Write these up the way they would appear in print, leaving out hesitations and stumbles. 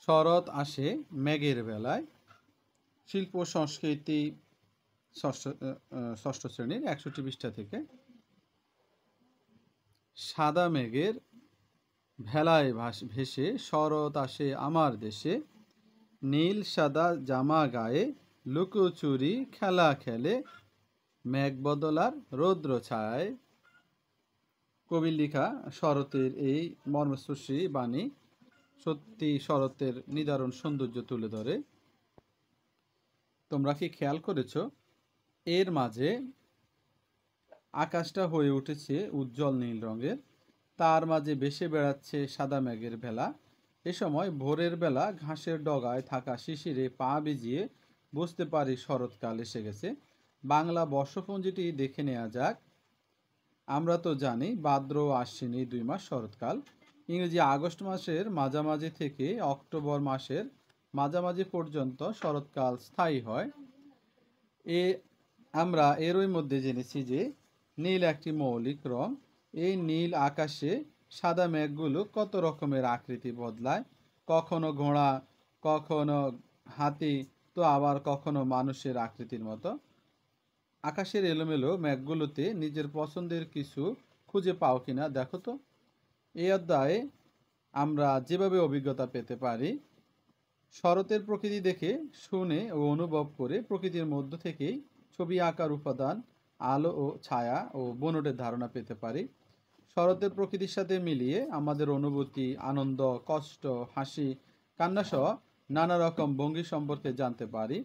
শরৎ আসে মেঘের বেলায়। শিল্প সংস্কৃতি ষষ্ঠ শ্রেণীর ৬১ পৃষ্ঠা থেকে। সাদা মেঘের ভেলায় ভেসে শরৎ আসে আমার দেশে, নীল সাদা জামা গায়ে লুকোচুরি খেলা খেলে, মেঘ বদলার রৌদ্র ছায়। কবির লেখা শরতের এই মর্মস্পর্শী বাণী সত্যি শরতের নিদারুণ সৌন্দর্য তুলে ধরে। তোমরা কি খেয়াল করেছো এর মাঝে আকাশটা হয়ে উঠেছে উজ্জ্বল নীল রঙের, তার মাঝে ভেসে বেড়াচ্ছে সাদা মেঘের ভেলা। এ সময় ভোরের বেলা ঘাসের ডগায় থাকা শিশিরে পা ভিজিয়ে বুঝতে পারি শরৎকাল এসে গেছে। বাংলা বর্ষপঞ্জিটি দেখে নেওয়া যাক। আমরা তো জানি ভাদ্র ও আশ্বিন এই 2 মাস শরৎকাল। ইংরেজি আগস্ট মাসের মাঝামাঝি থেকে অক্টোবর মাসের মাঝামাঝি পর্যন্ত শরৎকাল স্থায়ী হয়। আমরা এরই মধ্যে জেনেছি যে নীল একটি মৌলিক রং। এই নীল আকাশে সাদা মেঘগুলো কত রকমের আকৃতি বদলায়, কখনো ঘোড়া, কখনো হাতি, তো আবার কখনো মানুষের আকৃতির মতো। আকাশের এলোমেলো মেঘগুলোতে নিজের পছন্দের কিছু খুঁজে পাও কিনা দেখো তো। এই অধ্যায়ে আমরা যেভাবে অভিজ্ঞতা পেতে পারি, শরতের প্রকৃতি দেখে শুনে ও অনুভব করে প্রকৃতির মধ্য থেকেই ছবি আঁকার উপাদান, আলো ও ছায়া ও বনটের ধারণা পেতে পারি। শরতের প্রকৃতির সাথে মিলিয়ে আমাদের অনুভূতি, আনন্দ, কষ্ট, হাসি, কান্নাসহ নানা রকম ভঙ্গি সম্পর্কে জানতে পারি।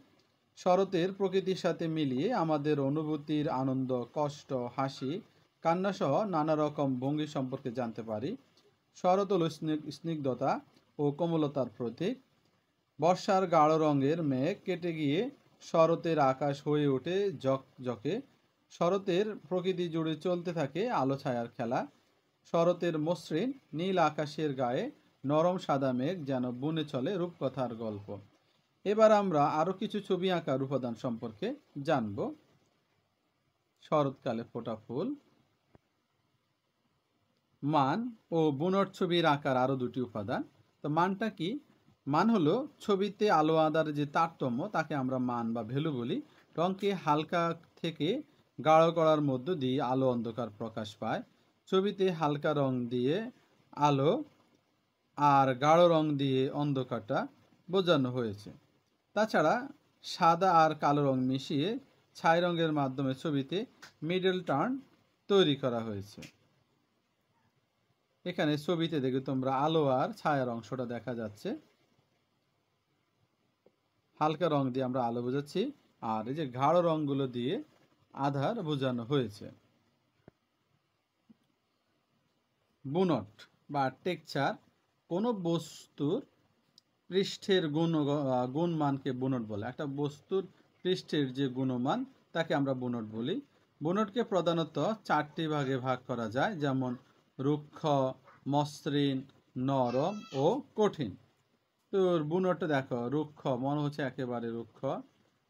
শরতের প্রকৃতির সাথে মিলিয়ে আমাদের অনুভূতির, আনন্দ, কষ্ট, হাসি, কান্নাসহ নানা রকম ভঙ্গি সম্পর্কে জানতে পারি। শরৎ হল স্নিগ্ধতা ও কোমলতার প্রতীক। বর্ষার গাঢ় রঙের মেঘ কেটে গিয়ে শরতের আকাশ হয়ে ওঠে ঝকঝকে। শরতের প্রকৃতি জুড়ে চলতে থাকে আলো ছায়ার খেলা। শরতের মসৃণ নীল আকাশের গায়ে নরম সাদা মেঘ যেন বুনে চলে রূপকথার গল্প। এবার আমরা আরো কিছু ছবি আঁকার উপাদান সম্পর্কে জানব। শরৎকালে ফোটা ফুল। মান ও বুনট ছবির আঁকার আরো 2টি উপাদান। তো মানটা কি? মান হলো ছবিতে আলো আঁধার যে তারতম্য, তাকে আমরা মান বা ভ্যালু বলি। রঙকে হালকা থেকে গাঢ় করার মধ্য দিয়ে আলো অন্ধকার প্রকাশ পায়। ছবিতে হালকা রং দিয়ে আলো আর গাঢ় রং দিয়ে অন্ধকারটা বোঝানো হয়েছে। তাছাড়া সাদা আর কালো রং মিশিয়ে ছাই রঙের মাধ্যমে ছবিতে মিডল টার্ন তৈরি করা হয়েছে। এখানে ছবিতে দেখো তোমরা আলো আর ছায়ার অংশটা দেখা যাচ্ছে। হালকা রং দিয়ে আমরা আলো বোঝাচ্ছি, আর এই যে গাঢ় রংগুলো দিয়ে আধার বোঝানো হয়েছে। বুনট বা টেক্সচার, কোনো বস্তুর পৃষ্ঠের গুণমানকে বুনট বলে। একটা বস্তুর পৃষ্ঠের যে গুণমান তাকে আমরা বুনট বলি। বুনটকে প্রধানত 4টি ভাগে ভাগ করা যায়, যেমন রুক্ষ, মসৃণ, নরম ও কঠিন। তো বুনটটা দেখো রুক্ষ, মনে হচ্ছে একেবারে রুক্ষ।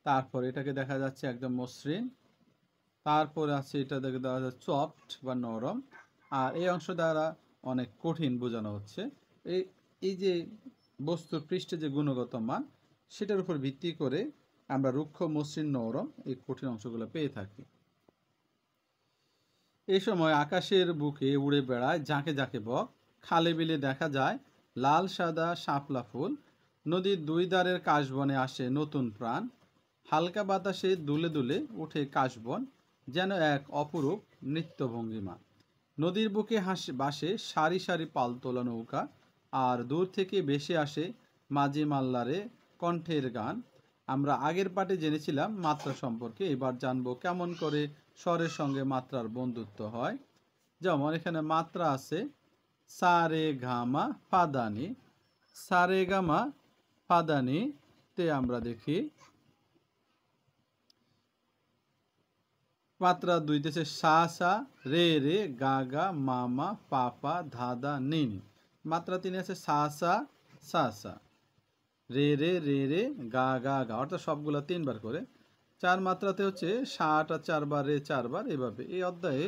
তারপর এটাকে দেখা যাচ্ছে একদম মসৃণ। তারপরে আছে এটা দেখে দেওয়া যাচ্ছে সফট বা নরম। আর এই অংশ দ্বারা অনেক কঠিন বোঝানো হচ্ছে। এই যে বস্তুর পৃষ্ঠে যে গুণগত মান, সেটার উপর ভিত্তি করে আমরা রুক্ষ, মসৃণ, নরম এই কঠিন অংশগুলো পেয়ে থাকি। এই সময় আকাশের বুকে উড়ে বেড়ায় ঝাঁকে ঝাঁকে বক। খালে বিলে দেখা যায় লাল সাদা শাপলা ফুল। নদীর 2 ধারের কাশবনে আসে নতুন প্রাণ। হালকা বাতাসে দুলে দুলে উঠে কাশবন, যেন এক অপরূপ নৃত্য ভঙ্গিমা। নদীর বুকে বাসে সারি সারি পালতোলা নৌকা, আর দূর থেকে ভেসে আসে মাঝি মাল্লারে কণ্ঠের গান। আমরা আগের পাঠে জেনেছিলাম মাত্রা সম্পর্কে, এবার জানবো কেমন করে স্বরের সঙ্গে মাত্রার বন্ধুত্ব হয়। যেমন এখানে মাত্রা আছে সা রে ঘা মা পা দা নি। সা রে গা মা পা দা নি তে আমরা দেখি মাত্রা 2 দেশে সা সা, রে রে, গা গা, মা মা, পা পা, ধা ধা, নি নি। মাত্রা 3 আছে সা সা, সা সা, রে রে, রে রে, গা গা গা, অর্থাৎ সবগুলা 3 বার করে। 4 মাত্রাতে হচ্ছে সাটা 4 বার, রে 4 বার, এভাবে। এই অধ্যায়ে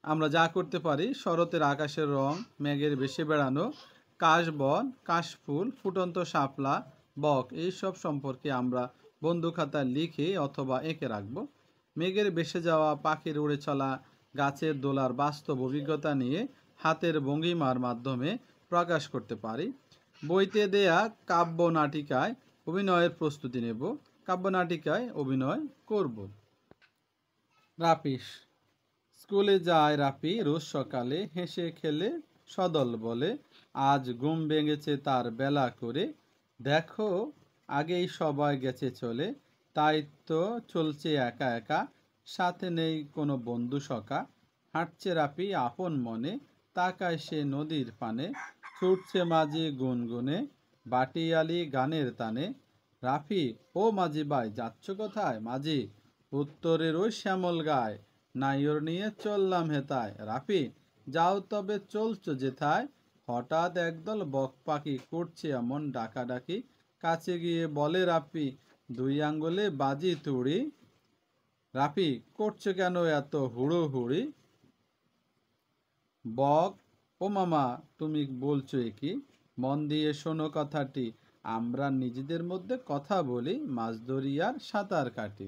আমরা যা করতে পারি, শরতের আকাশের রং, মেঘের ভেসে বেড়ানো, কাশবন, কাশফুল, ফুটন্ত শাপলা, বক এইসব সম্পর্কে আমরা বন্ধু খাতায় লিখে অথবা এঁকে রাখব। মেঘের ভেসে যাওয়া, পাখির উড়ে চলা, গাছের দোলার বাস্তব অভিজ্ঞতা নিয়ে হাতের ভঙ্গিমার মাধ্যমে প্রকাশ করতে পারি। বইতে দেয়া কাব্য নাটিকায় অভিনয়ের প্রস্তুতি নেব, কাব্য নাটিকায় অভিনয় করব। রাপিস। স্কুলে যায় রাপি রোজ সকালে, হেসে খেলে সদল বলে, আজ ঘুম ভেঙেছে তার বেলা করে, দেখো আগেই সবাই গেছে চলে, তাই তো চলছে একা একা, সাথে নেই কোনো বন্ধু সখা। হাঁটছে রাপি আপন মনে, তাকায় সে নদীর পানে, ছুটছে মাঝি গুনগুনে, বাটিয়ালি গানের তানে। রাফি, ও মাঝি ভাই যাচ্ছ কোথায়? মাঝি, উত্তরের ওই শ্যামল গায়, নাইর নিয়ে চললাম হেতায়। রাফি, যাও তবে চলছো যেথায়? হঠাৎ একদল বক পাখি করছে এমন ডাকাডাকি, কাছে গিয়ে বলে রাফি, দুই আঙ্গুলে বাজি তুড়ি। রাফি, করছো কেন এত হুড়োহুড়ি? বক, ও মামা তুমি বলছো কি? মন দিয়ে শোনো কথাটি, আমরা নিজেদের মধ্যে কথা বলি, মাছ ধরি আর সাঁতার কাটি।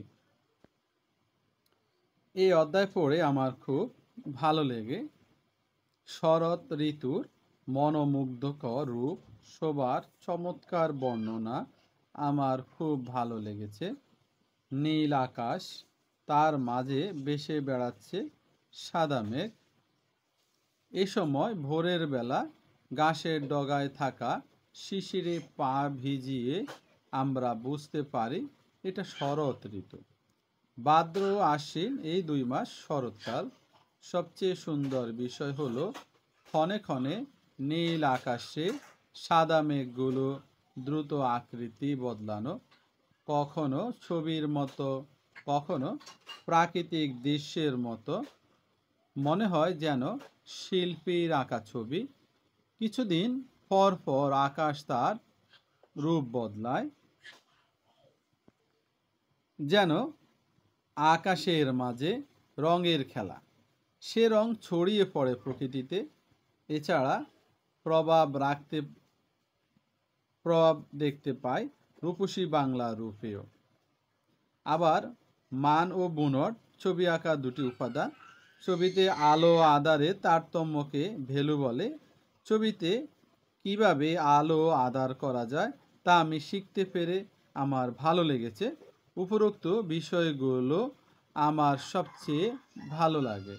এই অধ্যায় পড়ে আমার খুব ভালো লেগে। শরৎ ঋতুর মনোমুগ্ধকর রূপ, শোভার চমৎকার বর্ণনা আমার খুব ভালো লেগেছে। নীল আকাশ, তার মাঝে ভেসে বেড়াচ্ছে সাদা মেঘ। এ সময় ভোরের বেলা ঘাসের ডগায় থাকা শিশিরে পা ভিজিয়ে আমরা বুঝতে পারি এটা শরৎ ঋতু। ভাদ্র ও আশ্বিন এই 2 মাস শরৎকাল। সবচেয়ে সুন্দর বিষয় হলো ক্ষণে ক্ষণে নীল আকাশে সাদা মেঘগুলো দ্রুত আকৃতি বদলানো, কখনো ছবির মতো, কখনো প্রাকৃতিক দৃশ্যের মতো। মনে হয় যেন শিল্পীর আঁকা ছবি। কিছুদিন পর পর আকাশ তার রূপ বদলায়, যেন আকাশের মাঝে রঙের খেলা। সে রং ছড়িয়ে পড়ে প্রকৃতিতে। এছাড়া প্রভাব দেখতে পাই রূপসী বাংলা রূপেও। আবার মান ও বুনট ছবি আঁকা দুটি উপাদান। ছবিতে আলো আঁধারে তারতম্যকে ভ্যালু বলে। ছবিতে কিভাবে আলো আঁধার করা যায় তা আমি শিখতে পেরে আমার ভালো লেগেছে। উপরোক্ত বিষয়গুলো আমার সবচেয়ে ভালো লাগে।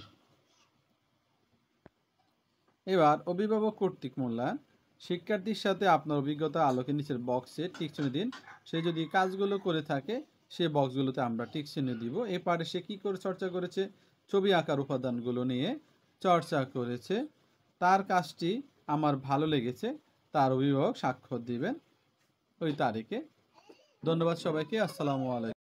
এবার অভিভাবক কর্তৃক মূল্যায়ন। শিক্ষার্থীর সাথে আপনার অভিজ্ঞতা আলোকে নিচের বক্সে টিক চিহ্ন দিন। সে যদি কাজগুলো করে থাকে সে বক্সগুলোতে আমরা টিক চিহ্ন দিব। এ পারে সে কী করে চর্চা করেছে? ছবি আঁকার উপাদানগুলো নিয়ে চর্চা করেছে। তার কাজটি আমার ভালো লেগেছে। তার অভিভাবক স্বাক্ষর দিবেন ওই তারিখে। ধন্যবাদ সবাইকে। আসসালামু আলাইকুম।